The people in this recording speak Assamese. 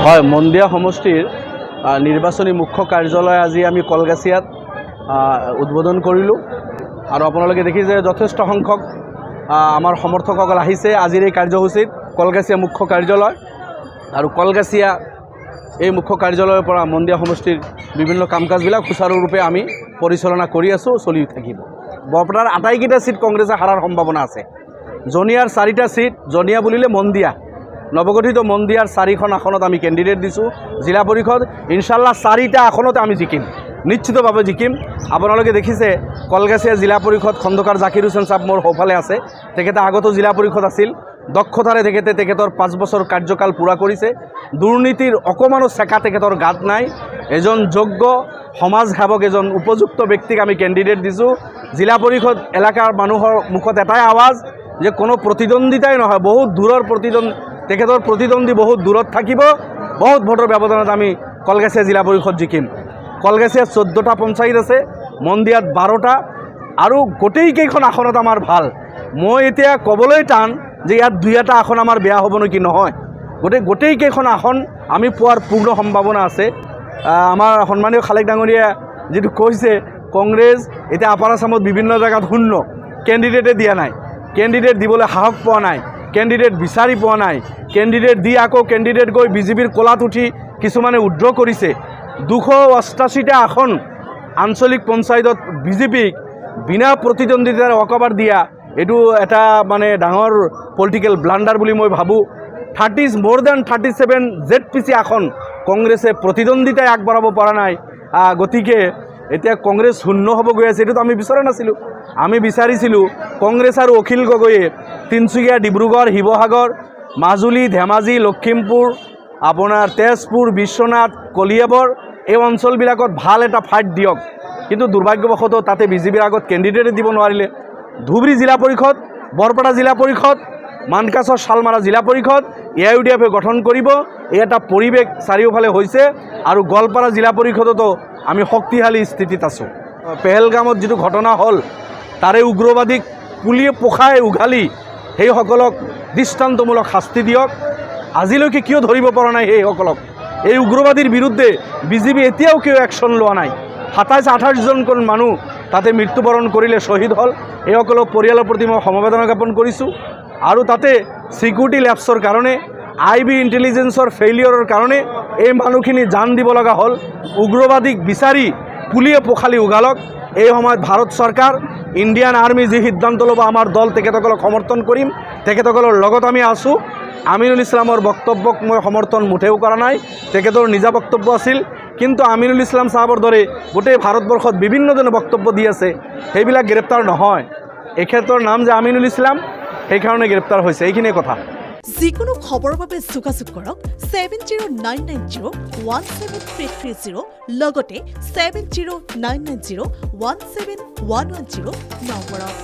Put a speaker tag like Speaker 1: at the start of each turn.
Speaker 1: হয়, মন্দিয়া সমষ্টিৰ নিৰ্বাচনী মুখ্য কাৰ্যালয় আজি আমি কলগাছিয়াত উদ্বোধন কৰিলোঁ আৰু আপোনালোকে দেখিছে যথেষ্ট সংখ্যক আমাৰ সমৰ্থকসকল আহিছে আজিৰ এই কাৰ্যসূচীত। কলগাছিয়া মুখ্য কাৰ্যালয় আৰু কলগাছিয়া এই মুখ্য কাৰ্যালয়ৰ পৰা মন্দিয়া সমষ্টিৰ বিভিন্ন কাম কাজবিলাক সুচাৰুৰূপে আমি পৰিচালনা কৰি আছোঁ, চলি থাকিব। বৰপেটাৰ আটাইকেইটা সিট কংগ্ৰেছে হাৰাৰ সম্ভাৱনা আছে। জনিয়াৰ 4টা সিট, জনিয়া বুলিলে মন্দিয়া, নৱগঠিত মন্দিয়াৰ 4খন আসনত আমি কেণ্ডিডেট দিছোঁ। জিলা পৰিষদ ইনশাল্লাহ 4টা আসনতে আমি জিকিম, নিশ্চিতভাৱে জিকিম। আপোনালোকে দেখিছে কলগাছিয়া জিলা পৰিষদ খণ্ডকাৰ জাকিৰ হুছেইন চাহাব মোৰ সৌফালে আছে। তেখেতে আগতো জিলা পৰিষদ আছিল, দক্ষতাৰে তেখেতৰ 5 বছৰ কাৰ্যকাল পূৰা কৰিছে। দুৰ্নীতিৰ অকণমানো চেকা তেখেতৰ গাত নাই। এজন যোগ্য সমাজ সেৱক, এজন উপযুক্ত ব্যক্তিক আমি কেণ্ডিডেট দিছোঁ। জিলা পৰিষদ এলেকাৰ মানুহৰ মুখত এটাই আৱাজ যে কোনো প্ৰতিদ্বন্দ্বিতাই নহয়, বহুত দূৰৰ তেখেতৰ প্ৰতিদ্বন্দ্বী বহুত দূৰত থাকিব। বহুত ভোটৰ ব্যৱধানত আমি কলগাছিয়া জিলা পৰিষদ জিকিম। কলগাছিয়াত 14টা পঞ্চায়ত আছে, মন্দিয়াত 12টা, আৰু গোটেইকেইখন আসনত আমাৰ ভাল। মই এতিয়া ক'বলৈ টান যে ইয়াত 2এটা আসন আমাৰ বেয়া হ'ব নেকি, নহয়। গোটেইকেইখন আসন আমি পোৱাৰ পূৰ্ণ সম্ভাৱনা আছে। আমাৰ সন্মানীয় খালেক ডাঙৰীয়া যিটো কৈছে, কংগ্ৰেছ এতিয়া আপাৰ আছামত বিভিন্ন জেগাত শূন্য, কেণ্ডিডেটে দিয়া নাই, কেণ্ডিডেট দিবলৈ সাহস পোৱা নাই, কেণ্ডিডেট বিচাৰি পোৱা নাই। কেণ্ডিডেট দি আকৌ কেণ্ডিডেট গৈ বিজেপিৰ কোলাত উঠি কিছুমানে উদ্ৰ কৰিছে। 288টা আসন আঞ্চলিক পঞ্চায়তত বিজেপিক বিনা প্ৰতিদ্বন্দ্বিতাৰে অকবাৰ দিয়া, এইটো এটা মানে ডাঙৰ পলিটিকেল ব্লাণ্ডাৰ বুলি মই ভাবোঁ। more than 37 ZPC আসন কংগ্ৰেছে প্ৰতিদ্বন্দ্বিতাই আগবঢ়াব পৰা নাই। গতিকে এতিয়া কংগ্ৰেছ শূন্য হ'ব গৈ আছে, এইটোতো আমি বিচৰা নাছিলোঁ। আমি বিচাৰিছিলোঁ কংগ্ৰেছ আৰু অখিল গগৈয়ে তিনিচুকীয়া, ডিব্ৰুগড়, শিৱসাগৰ, মাজুলী, ধেমাজি, লখিমপুৰ, আপোনাৰ তেজপুৰ, বিশ্বনাথ, কলিয়াবৰ এই অঞ্চলবিলাকত ভাল এটা ফাইট দিয়ক। কিন্তু দুৰ্ভাগ্যবশতঃ তাতে বিজেপিৰ আগত কেণ্ডিডেটে দিব নোৱাৰিলে। ধুবুৰী জিলা পৰিষদ, বৰপেটা জিলা পৰিষদ, মানকাছৰ শালমাৰা জিলা পৰিষদ AIUDF গঠন কৰিব, এই এটা পৰিৱেশ চাৰিওফালে হৈছে। আৰু গোৱালপাৰা জিলা পৰিষদতো আমি শক্তিশালী স্থিতিত আছোঁ। পেহেলগামত যিটো ঘটনা হ'ল, তাৰে উগ্ৰবাদীক পুলিয়ে পোখাই উঘালি সেইসকলক দৃষ্টান্তমূলক শাস্তি দিয়ক। আজিলৈকে কিয় ধৰিব পৰা নাই সেইসকলক? এই উগ্ৰবাদীৰ বিৰুদ্ধে বিজেপি এতিয়াও কিয় একশ্যন লোৱা নাই? 27-28জন মানুহ তাতে মৃত্যুবৰণ কৰিলে, শ্বহীদ হ'ল। এইসকলৰ পৰিয়ালৰ প্ৰতি মই সমবেদনা জ্ঞাপন কৰিছোঁ। আৰু তাতে ছিকিউৰিটি লেপছৰ কাৰণে, IB ইণ্টেলিজেন্সৰ ফেইলিয়ৰৰ কাৰণে এই মানুহখিনি জান দিব লগা হ'ল। উগ্ৰবাদীক বিচাৰি পুলিয়ে পোখালি উঘালক। এই সময়ত ভাৰত চৰকাৰ, ইণ্ডিয়ান আৰ্মি যি সিদ্ধান্ত ল'ব, আমাৰ দল তেখেতসকলক সমৰ্থন কৰিম, তেখেতসকলৰ লগত আমি আছোঁ। আমিনুল ইছলামৰ বক্তব্যক মই সমৰ্থন মুঠেও কৰা নাই, তেখেতৰ নিজা বক্তব্য আছিল। কিন্তু আমিনুল ইছলাম চাহাবৰ দৰে গোটেই ভাৰতবৰ্ষত বিভিন্নজনে বক্তব্য দি আছে, সেইবিলাক গ্ৰেপ্তাৰ নহয়। এখেতৰ নাম যে আমিনুল ইছলাম, সেইকাৰণে গ্ৰেপ্তাৰ হৈছে। এইখিনিয়ে কথা।
Speaker 2: যিকোনো খবৰৰ বাবে যোগাযোগ কৰক 7099017330 লগতে 7099017110 নম্বৰত।